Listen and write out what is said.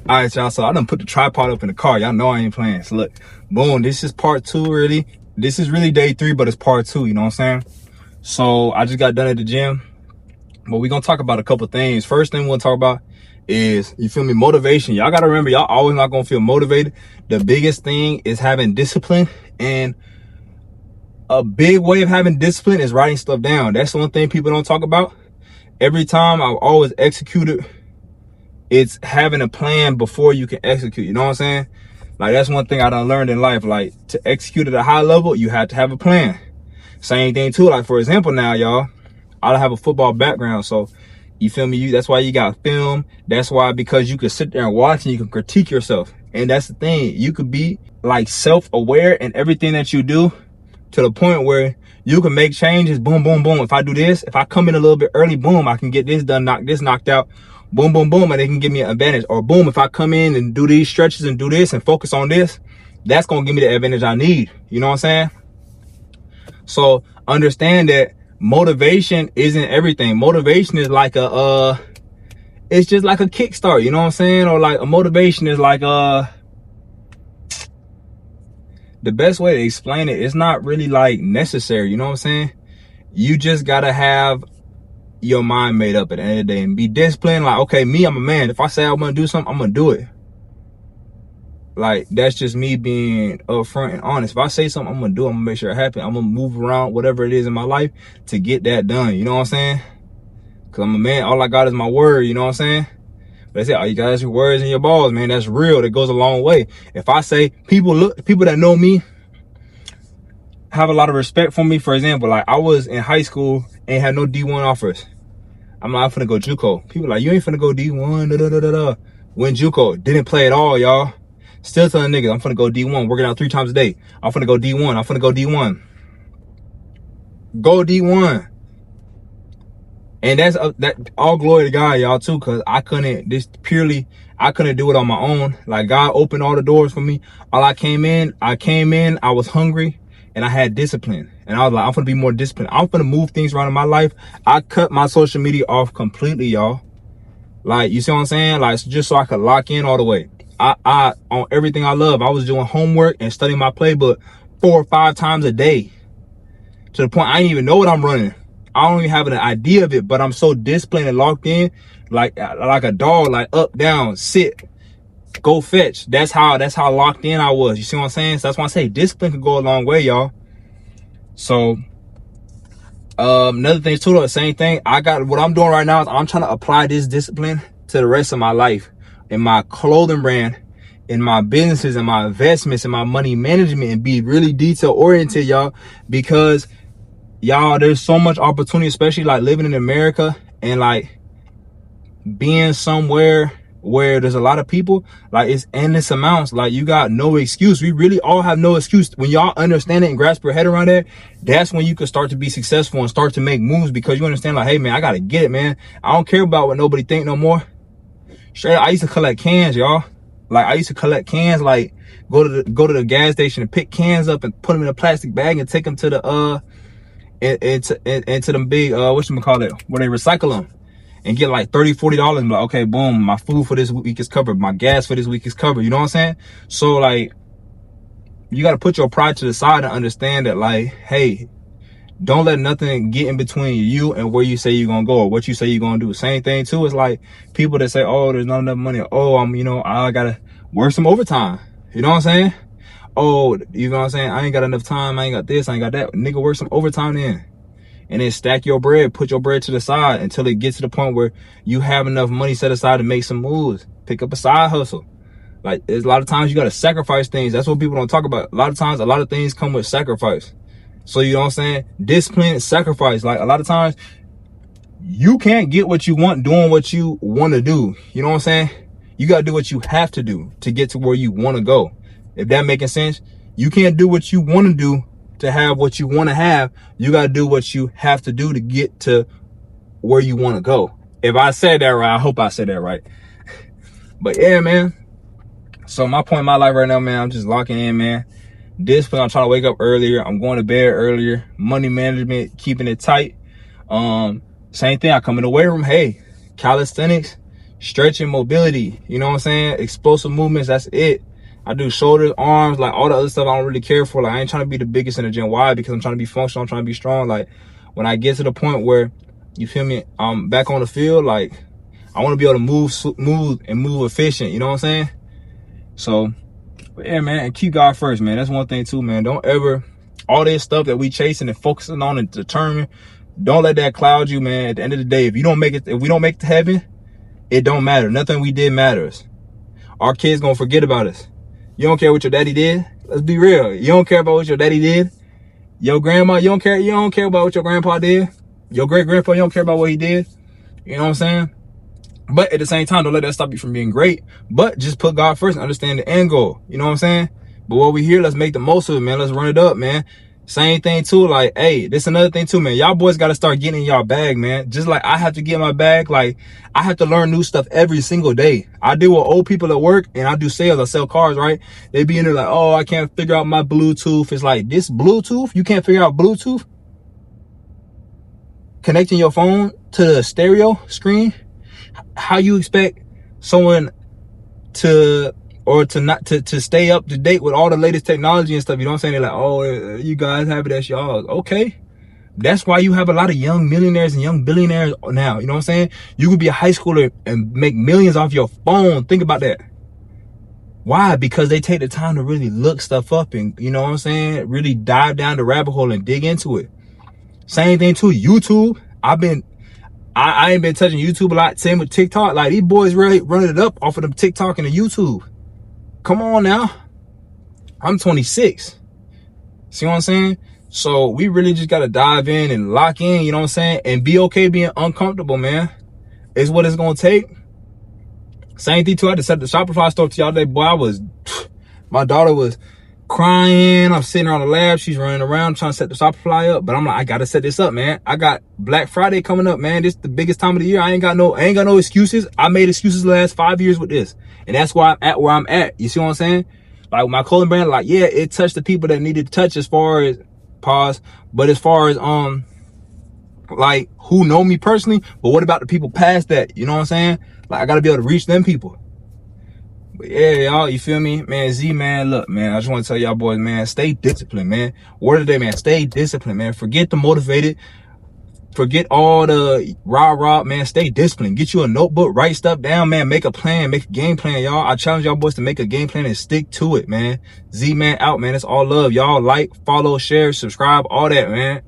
All right, y'all. So I done put the tripod up in the car. Y'all know I ain't playing. So look, boom. This is part 2, really. This is really day 3, but it's part 2. You know what I'm saying? So I just got done at the gym, but we gonna talk about a couple things. First thing we're gonna talk about is, you feel me, motivation. Y'all gotta remember, y'all always not gonna feel motivated. The biggest thing is having discipline, and a big way of having discipline is writing stuff down. That's the one thing people don't talk about. Every time I've always executed, it's having a plan before you can execute. You know what I'm saying? Like, that's one thing I done learned in life. Like, to execute at a high level, you have to have a plan. Same thing too. Like, for example, now, y'all, I don't have a football background, so you feel me? That's why you got film. That's why, because you can sit there and watch and you can critique yourself. And that's the thing. You could be like self-aware in everything that you do, to the point where you can make changes. Boom, boom, boom. If I do this, if I come in a little bit early, boom, I can get this done, knock this knocked out. Boom, boom, boom, and they can give me an advantage. Or boom, if I come in and do these stretches and do this and focus on this, that's going to give me the advantage I need. You know what I'm saying? So understand that motivation isn't everything. Motivation is like it's just like a kickstart. You know what I'm saying? Or like a motivation is like the best way to explain it, it's not really like necessary. You know what I'm saying? You just got to have your mind made up at the end of the day and be disciplined. Like, okay, me, I'm a man. If I say I'm gonna do something, I'm gonna do it. Like, that's just me being upfront and honest. If I say something, I'm gonna do it. I'm gonna make sure it happens. I'm gonna move around whatever it is in my life to get that done. You know what I'm saying? Because I'm a man. All I got is my word. You know what I'm saying? But they say, all you got is your words and your balls, man. That's real. That goes a long way. If I say, people that know me have a lot of respect for me. For example, like, I was in high school and had no D1 offers. I'm like, I'm finna go JUCO. People like, you ain't finna go D1, Went JUCO, didn't play at all, y'all. Still telling niggas, I'm finna go D1, working out 3 times a day. I'm finna go D1, I'm finna go D1. Go D1. And that's that all glory to God, y'all, too, because I couldn't do it on my own. Like, God opened all the doors for me. I came in, I was hungry, and I had discipline. And I was like, I'm gonna be more disciplined. I'm gonna move things around in my life. I cut my social media off completely, y'all. Like, you see what I'm saying? Like, just so I could lock in all the way. I on everything I love, I was doing homework and studying my playbook 4 or 5 times a day. To the point I didn't even know what I'm running. I don't even have an idea of it, but I'm so disciplined and locked in, like a dog, like up, down, sit, go fetch. That's how locked in I was. You see what I'm saying? So that's why I say discipline can go a long way, y'all. So another thing too, though, the same thing. What I'm doing right now is I'm trying to apply this discipline to the rest of my life, in my clothing brand, in my businesses, in my investments, in my money management, and be really detail oriented, y'all. Because y'all, there's so much opportunity, especially like living in America and like being somewhere where there's a lot of people. Like, it's endless amounts. Like, you got no excuse. We really all have no excuse. When y'all understand it and grasp your head around that, that's when you can start to be successful and start to make moves, because you understand, like, hey man, I gotta get it, man. I don't care about what nobody think no more. Straight up, I used to collect cans, y'all. Like, I used to collect cans, like go to the gas station and pick cans up and put them in a plastic bag and take them to the into them big whatchamacallit, where they recycle them, and get like $30-$40 and be like, okay, boom, my food for this week is covered, my gas for this week is covered. You know what I'm saying? So like, you got to put your pride to the side and understand that, like, hey, don't let nothing get in between you and where you say you're gonna go or what you say you're gonna do. Same thing too, it's like people that say, oh, there's not enough money, oh, I gotta work some overtime. You know what I'm saying? Oh, you know what I'm saying, I ain't got enough time, I ain't got this, I ain't got that. Nigga, work some overtime then. And then stack your bread, put your bread to the side until it gets to the point where you have enough money set aside to make some moves. Pick up a side hustle. Like, there's a lot of times you got to sacrifice things. That's what people don't talk about. A lot of times, a lot of things come with sacrifice. So, you know what I'm saying? Discipline and sacrifice. Like, a lot of times, you can't get what you want doing what you want to do. You know what I'm saying? You got to do what you have to do to get to where you want to go. If that making sense, you can't do what you want to do to have what you want to have. You got to do what you have to do to get to where you want to go. If I said that right, I hope I said that right. But yeah, man. So my point in my life right now, man, I'm just locking in, man. Discipline, I'm trying to wake up earlier. I'm going to bed earlier. Money management, keeping it tight. Same thing, I come in the weight room. Hey, calisthenics, stretching, mobility. You know what I'm saying? Explosive movements. That's it. I do shoulders, arms, like all the other stuff I don't really care for. Like I ain't trying to be the biggest in the gym. Why? Because I'm trying to be functional. I'm trying to be strong. Like when I get to the point where, you feel me, I'm back on the field, like I want to be able to move efficient. You know what I'm saying? So, but yeah, man, and keep God first, man. That's one thing too, man. Don't ever, all this stuff that we chasing and focusing on and determining, don't let that cloud you, man. At the end of the day, if we don't make it to heaven, it don't matter. Nothing we did matters. Our kids gonna forget about us. You don't care what your daddy did. Let's be real. You don't care about what your daddy did. Your grandma, you don't care about what your grandpa did. Your great grandpa, you don't care about what he did. You know what I'm saying? But at the same time, don't let that stop you from being great. But just put God first and understand the end goal. You know what I'm saying? But while we here, let's make the most of it, man. Let's run it up, man. Same thing too, like, hey, this another thing too, man. Y'all boys got to start getting in y'all bag, man. Just like I have to get in my bag, like I have to learn new stuff every single day. I deal with old people at work and I do sales. I sell cars, right? They be in there like, oh, I can't figure out my Bluetooth. It's like, this Bluetooth? You can't figure out Bluetooth? Connecting your phone to the stereo screen? How you expect someone to stay up to date with all the latest technology and stuff? You know what I'm saying? They're like, oh, you guys have it as y'all. Okay. That's why you have a lot of young millionaires and young billionaires now. You know what I'm saying? You could be a high schooler and make millions off your phone. Think about that. Why? Because they take the time to really look stuff up and, you know what I'm saying, really dive down the rabbit hole and dig into it. Same thing too, YouTube. I ain't been touching YouTube a lot. Same with TikTok. Like these boys really running it up off of them TikTok and the YouTube. Come on now. I'm 26. See what I'm saying? So we really just got to dive in and lock in, you know what I'm saying? And be okay being uncomfortable, man. It's what it's going to take. Same thing too. I had to set the Shopify store to y'all today. Boy, my daughter was crying. I'm sitting around the lab. She's running around trying to set the Shopify up. But I'm like, I got to set this up, man. I got Black Friday coming up, man. This is the biggest time of the year. I ain't got no excuses. I made excuses the last 5 years with this. And that's why I'm at where I'm at. You see what I'm saying? Like my clothing brand, like, yeah, it touched the people that needed to touch as far as, pause, but as far as, like who know me personally, but what about the people past that? You know what I'm saying? Like I got to be able to reach them people. But yeah, y'all, you feel me? Man, Z, man, look, man, I just want to tell y'all boys, man, stay disciplined, man. Word of the day, man, stay disciplined, man. Forget the motivated. Forget all the rah-rah, man. Stay disciplined. Get you a notebook, write stuff down, man. Make a plan, make a game plan, y'all. I challenge y'all boys to make a game plan and stick to it, man. Z, man, out, man. It's all love. Y'all like, follow, share, subscribe, all that, man.